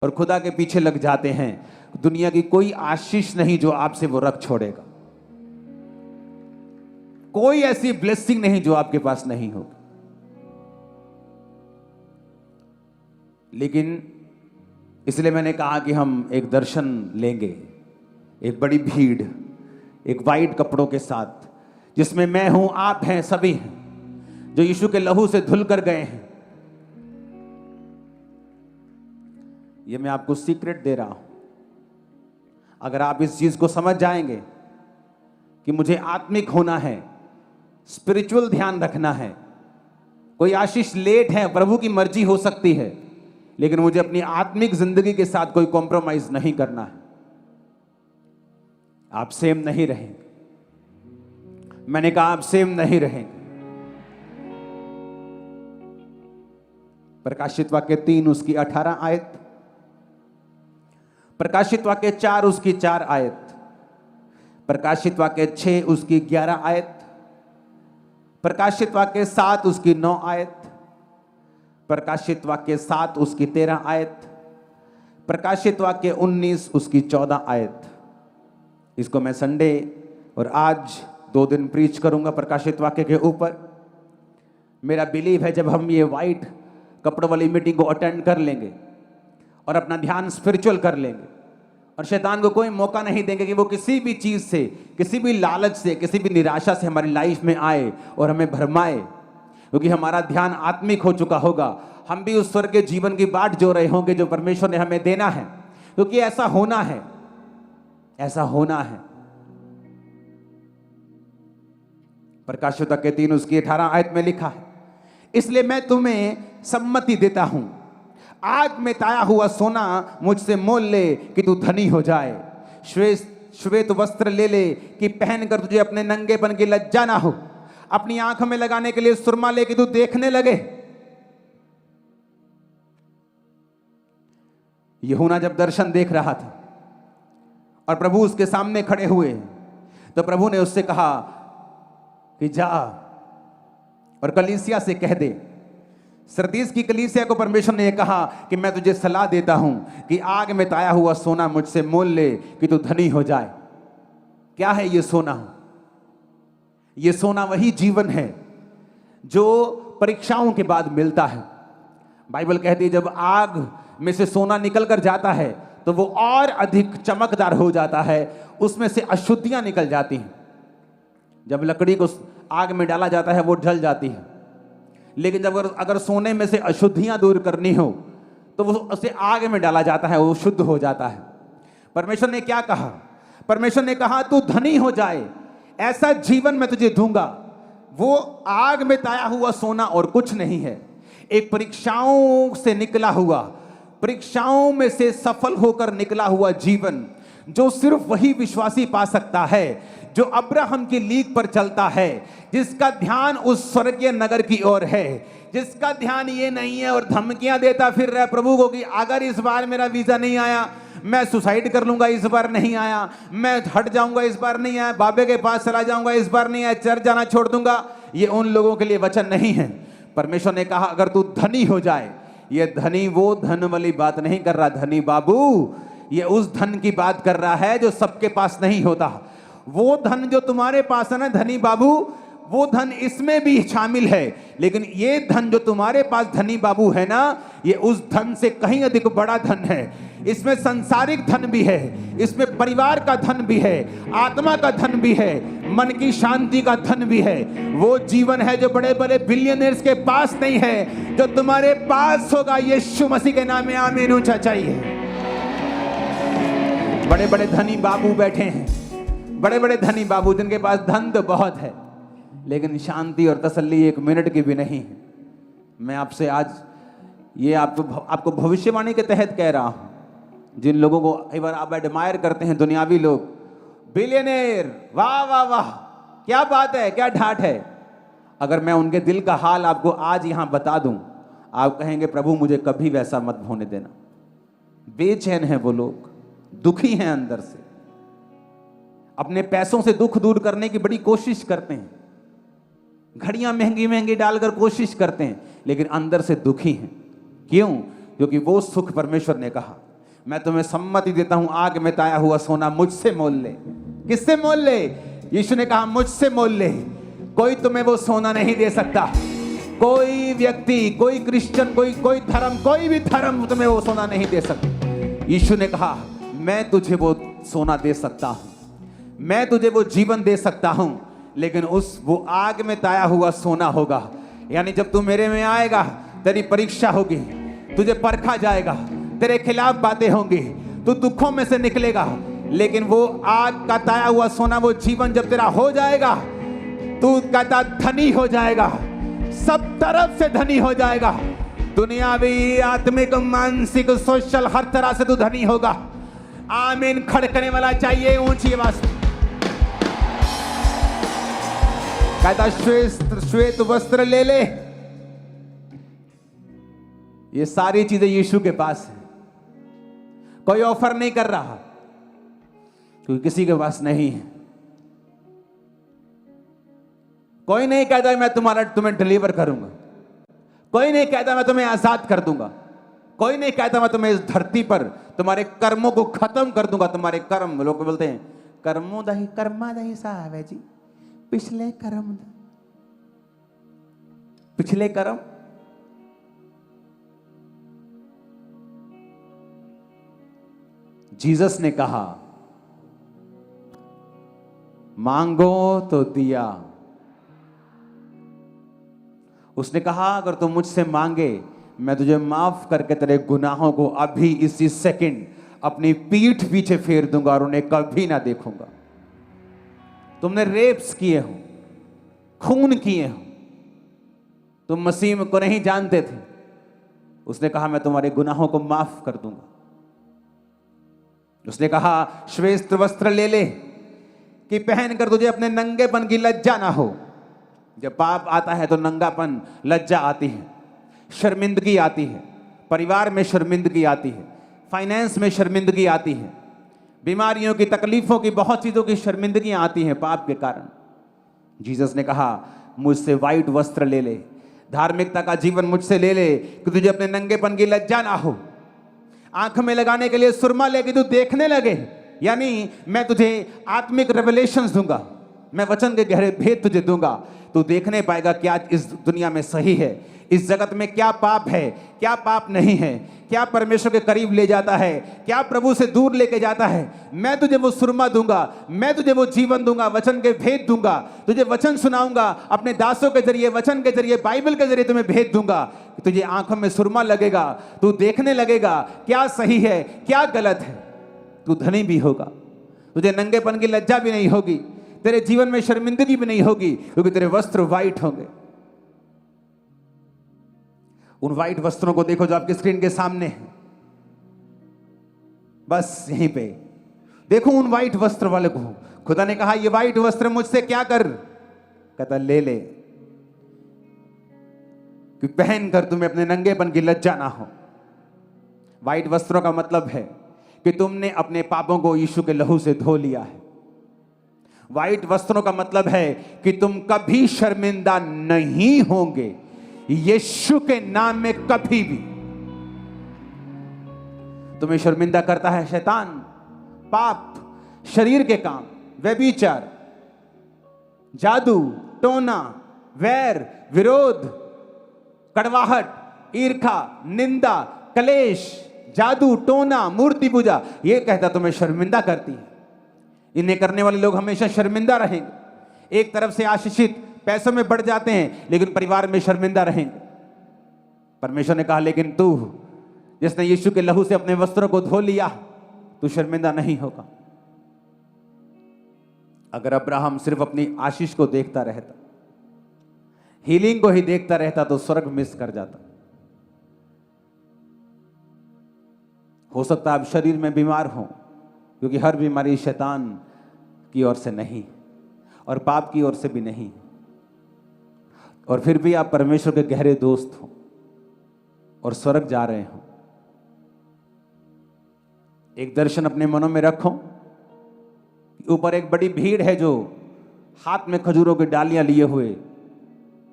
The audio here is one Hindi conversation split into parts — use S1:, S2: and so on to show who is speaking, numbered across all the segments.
S1: और खुदा के पीछे लग जाते हैं, दुनिया की कोई आशीष नहीं जो आपसे वो रख छोड़ेगा। कोई ऐसी ब्लेसिंग नहीं जो आपके पास नहीं होगी। लेकिन इसलिए मैंने कहा कि हम एक दर्शन लेंगे, एक बड़ी भीड़, एक वाइट कपड़ों के साथ, जिसमें मैं हूं, आप हैं, सभी हैं जो यीशु के लहू से धुल कर गए हैं। ये मैं आपको सीक्रेट दे रहा हूं। अगर आप इस चीज को समझ जाएंगे कि मुझे आत्मिक होना है, स्पिरिचुअल ध्यान रखना है, कोई आशीष लेट है, प्रभु की मर्जी हो सकती है, लेकिन मुझे अपनी आत्मिक जिंदगी के साथ कोई कॉम्प्रोमाइज नहीं करना है, आप सेम नहीं रहेंगे। मैंने कहा आप सेम नहीं रहेंगे। प्रकाशित वाक्य 3 उसकी 18 आयत, प्रकाशित वाक्य 4 उसकी 4 आयत, प्रकाशित वाक्य 6 उसकी 11 आयत, प्रकाशित वाक्य 7 उसकी 9 आयत, प्रकाशित वाक्य 7 उसकी 13 आयत, प्रकाशित वाक्य 19 उसकी 14 आयत। इसको मैं संडे और आज 2 दिन प्रीच करूंगा प्रकाशित वाक्य के ऊपर। मेरा बिलीव है जब हम ये वाइट कपड़ों वाली मीटिंग को अटेंड कर लेंगे और अपना ध्यान स्पिरिचुअल कर लेंगे, और शैतान को कोई मौका नहीं देंगे कि वो किसी भी चीज से, किसी भी लालच से, किसी भी निराशा से हमारी लाइफ में आए और हमें भरमाए, क्योंकि हमारा ध्यान आत्मिक हो चुका होगा। हम भी उस स्वर्ग के जीवन की बाट जो रहे होंगे जो परमेश्वर ने हमें देना है, क्योंकि ऐसा होना है, ऐसा होना है। प्रकाशित वाक्य 3 उसकी 18 आयत में लिखा है, इसलिए मैं तुम्हें सम्मति देता हूं, आग में ताया हुआ सोना मुझसे मोल ले कि तू धनी हो जाए, श्वेत वस्त्र ले ले कि पहनकर तुझे अपने नंगेपन की लज्जा ना हो, अपनी आंखों में लगाने के लिए सुरमा ले कि तू देखने लगे। यूहन्ना जब दर्शन देख रहा था और प्रभु उसके सामने खड़े हुए, तो प्रभु ने उससे कहा कि जा और कलीसिया से कह दे, सरदीस की कलीसिया को परमेश्वर ने कहा कि मैं तुझे सलाह देता हूं कि आग में ताया हुआ सोना मुझसे मोल ले कि तू धनी हो जाए। क्या है ये सोना? ये सोना वही जीवन है जो परीक्षाओं के बाद मिलता है। बाइबल कहती है जब आग में से सोना निकल कर जाता है तो वो और अधिक चमकदार हो जाता है, उसमें से अशुद्धियां निकल जाती हैं। जब लकड़ी को आग में डाला जाता है वो जल जाती है, लेकिन जब अगर सोने में से अशुद्धियां दूर करनी हो तो वो उसे आग में डाला जाता है, वो शुद्ध हो जाता है। परमेश्वर ने क्या कहा? परमेश्वर ने कहा तू धनी हो जाए, ऐसा जीवन मैं तुझे दूंगा। वो आग में ताया हुआ सोना और कुछ नहीं है, एक परीक्षाओं से निकला हुआ, परीक्षाओं में से सफल होकर निकला हुआ जीवन, जो सिर्फ वही विश्वासी पा सकता है जो अब्राहम की लीक पर चलता है, जिसका ध्यान उस स्वर्गीय नगर की ओर है, जिसका ध्यान ये नहीं है और धमकियां देता फिर रहा प्रभु को कि अगर इस बार मेरा वीजा नहीं आया मैं सुसाइड कर लूंगा, इस बार नहीं आया मैं हट जाऊंगा, इस बार नहीं आया बाबे के पास चला जाऊंगा, इस बार नहीं आया चर्च जाना छोड़ दूंगा। ये उन लोगों के लिए वचन नहीं है। परमेश्वर ने कहा अगर तू धनी हो जाए, ये धनी वो धन वाली बात नहीं कर रहा धनी बाबू, ये उस धन की बात कर रहा है जो सबके पास नहीं होता। वो धन जो तुम्हारे पास है ना धनी बाबू, वो धन इसमें भी शामिल है, लेकिन ये धन जो तुम्हारे पास धनी बाबू है ना, ये उस धन से कहीं अधिक बड़ा धन है। इसमें सांसारिक धन भी है, इसमें परिवार का धन भी है, आत्मा का धन भी है, मन की शांति का धन भी है। वो जीवन है जो बड़े बड़े बिलियनर्स के पास नहीं है, जो तुम्हारे पास होगा। यीशु मसीह के नाम में आमीन ऊंचा चाहिए। बड़े बड़े धनी बाबू बैठे हैं, बड़े बड़े धनी बाबू जिनके पास धन तो बहुत है, लेकिन शांति और तसल्ली 1 मिनट की भी नहीं है। मैं आपसे आज ये आपको भविष्यवाणी के तहत कह रहा हूं। जिन लोगों को कई बार आप एडमायर करते हैं, दुनियावी लोग, बिलियनेयर, वाह वाह वाह क्या बात है, क्या ठाठ है, अगर मैं उनके दिल का हाल आपको आज यहां बता दूं, आप कहेंगे प्रभु मुझे कभी वैसा मत होने देना। बेचैन है वो लोग, दुखी हैं अंदर से, अपने पैसों से दुख दूर करने की बड़ी कोशिश करते हैं, घड़ियां महंगी महंगी डालकर कोशिश करते हैं, लेकिन अंदर से दुखी हैं। क्यों? क्योंकि वो सुख परमेश्वर ने कहा मैं तुम्हें सम्मति देता हूं, आग में ताया हुआ सोना मुझसे मोल ले। किससे मोल ले? यीशु ने कहा मुझसे मोल ले। कोई तुम्हें वो सोना नहीं दे सकता। कोई व्यक्ति, कोई क्रिश्चियन, कोई धर्म, कोई भी धर्म तुम्हें वो सोना नहीं दे सकता। यीशु ने कहा मैं तुझे वो सोना दे सकता हूं, मैं तुझे वो जीवन दे सकता हूं, लेकिन वो आग में ताया हुआ सोना होगा। यानी जब तू मेरे में आएगा, तेरी परीक्षा होगी, तुझे परखा जाएगा, तेरे खिलाफ बातें होंगी, तू दुखों में से निकलेगा, लेकिन वो आग का ताया हुआ सोना, वो जीवन जब तेरा हो जाएगा, तू कहता धनी हो जाएगा, सब तरफ से धनी हो जाएगा। दुनियावी, आत्मिक, मानसिक, सोशल, हर तरह से तू धनी होगा। आमीन खड़कने वाला चाहिए ऊंची आवाज। कहता श्वेत वस्त्र ले ले। ये सारी चीजें यीशु के पास है। कोई ऑफर नहीं कर रहा क्योंकि किसी के पास नहीं है। कोई नहीं कहता मैं तुम्हें डिलीवर करूंगा। कोई नहीं कहता मैं तुम्हें आजाद कर दूंगा। कोई नहीं कहता मैं तुम्हें इस धरती पर तुम्हारे कर्मों को खत्म कर दूंगा। तुम्हारे कर्म, लोग बोलते हैं कर्मों दही, कर्मा दही साहब है जी, पिछले कर्म, पिछले कर्म। जीसस ने कहा मांगो तो दिया। उसने कहा अगर तू मुझसे मांगे, मैं तुझे माफ करके तेरे गुनाहों को अभी इसी सेकंड अपनी पीठ पीछे फेर दूंगा और उन्हें कभी ना देखूंगा। तुमने रेप्स किए हो, खून किए हो, तुम मसीह को नहीं जानते थे। उसने कहा मैं तुम्हारे गुनाहों को माफ कर दूंगा। उसने कहा श्वेत वस्त्र ले ले कि पहनकर तुझे अपने नंगेपन की लज्जा ना हो। जब पाप आता है तो नंगापन, लज्जा आती है, शर्मिंदगी आती है, परिवार में शर्मिंदगी आती है, फाइनेंस में शर्मिंदगी आती है, बीमारियों की, तकलीफों की, बहुत चीजों की शर्मिंदगियां आती हैं पाप के कारण। जीसस ने कहा मुझसे व्हाइट वस्त्र ले ले, धार्मिकता का जीवन मुझसे ले ले कि तुझे अपने नंगेपन की लज्जा ना हो। आंख में लगाने के लिए सुरमा लेके तू देखने लगे, यानी मैं तुझे आत्मिक रेवलेशंस दूंगा, मैं वचन के गहरे भेद तुझे दूंगा। तू देखने पाएगा क्या इस दुनिया में सही है, इस जगत में क्या पाप है, क्या पाप नहीं है, क्या परमेश्वर के करीब ले जाता है, क्या प्रभु से दूर लेके जाता है। मैं तुझे वो सुरमा दूंगा, मैं तुझे वो जीवन दूंगा, वचन के भेद दूंगा, तुझे वचन सुनाऊंगा अपने दासों के जरिए, वचन के जरिए, बाइबल के जरिए तुम्हें भेद दूंगा। तुझे आंखों में सुरमा लगेगा, तू देखने लगेगा क्या सही है, क्या गलत है। तू धनी भी होगा, तुझे नंगेपन की लज्जा भी नहीं होगी, तेरे जीवन में शर्मिंदगी भी नहीं होगी, क्योंकि तेरे वस्त्र व्हाइट होंगे। उन व्हाइट वस्त्रों को देखो जो आपकी स्क्रीन के सामने है, बस यहीं पे देखो उन व्हाइट वस्त्र वाले को। खुदा ने कहा ये व्हाइट वस्त्र मुझसे क्या कर, कहता ले ले कि पहनकर तुम्हें अपने नंगेपन की लज्जा ना हो। व्हाइट वस्त्रों का मतलब है कि तुमने अपने पापों को यीशु के लहू से धो लिया है। व्हाइट वस्त्रों का मतलब है कि तुम कभी शर्मिंदा नहीं होंगे यीशु के नाम में, कभी भी। तुम्हें शर्मिंदा करता है शैतान, पाप, शरीर के काम, व्यभिचार, जादू, टोना, वैर, विरोध, कड़वाहट, ईर्खा, निंदा, कलेश, जादू, टोना, मूर्ति पूजा, ये कहता तुम्हें शर्मिंदा करती है। इन्हें करने वाले लोग हमेशा शर्मिंदा रहेंगे। एक तरफ से आशीषित, पैसों में बढ़ जाते हैं, लेकिन परिवार में शर्मिंदा रहेंगे। परमेश्वर ने कहा लेकिन तू जिसने यीशु के लहू से अपने वस्त्रों को धो लिया, तू शर्मिंदा नहीं होगा। अगर अब्राहम सिर्फ अपनी आशीष को देखता रहता, हीलिंग को ही देखता रहता, तो स्वर्ग मिस कर जाता। हो सकता है आप शरीर में बीमार हो, क्योंकि हर बीमारी शैतान की ओर से नहीं और पाप की ओर से भी नहीं, और फिर भी आप परमेश्वर के गहरे दोस्त हो और स्वर्ग जा रहे हो। एक दर्शन अपने मनों में रखो। ऊपर एक बड़ी भीड़ है जो हाथ में खजूरों की डालियां लिए हुए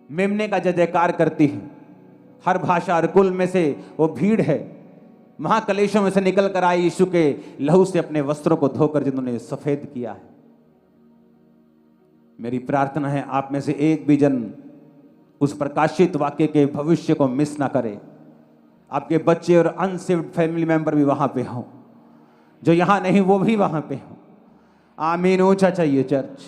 S1: मेमने का जय जयकार करती है। हर भाषा, हर कुल में से वो भीड़ है महाकलेशों में से निकल कर आए यीशु के लहू से अपने वस्त्रों को धोकर जिन्होंने सफेद किया है। मेरी प्रार्थना है आप में से एक भी जन उस प्रकाशित वाक्य के भविष्य को मिस ना करे। आपके बच्चे और अनसेव्ड फैमिली मेंबर भी वहां पे हों, जो यहां नहीं वो भी वहां पे हों। आमीन। ऊंचा चाहिए चर्च।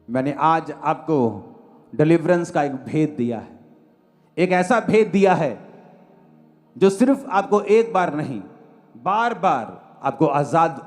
S1: मैंने आज आपको डिलीवरेंस का एक भेद दिया है, एक ऐसा भेद दिया है जो सिर्फ आपको एक बार नहीं बार बार आपको आजाद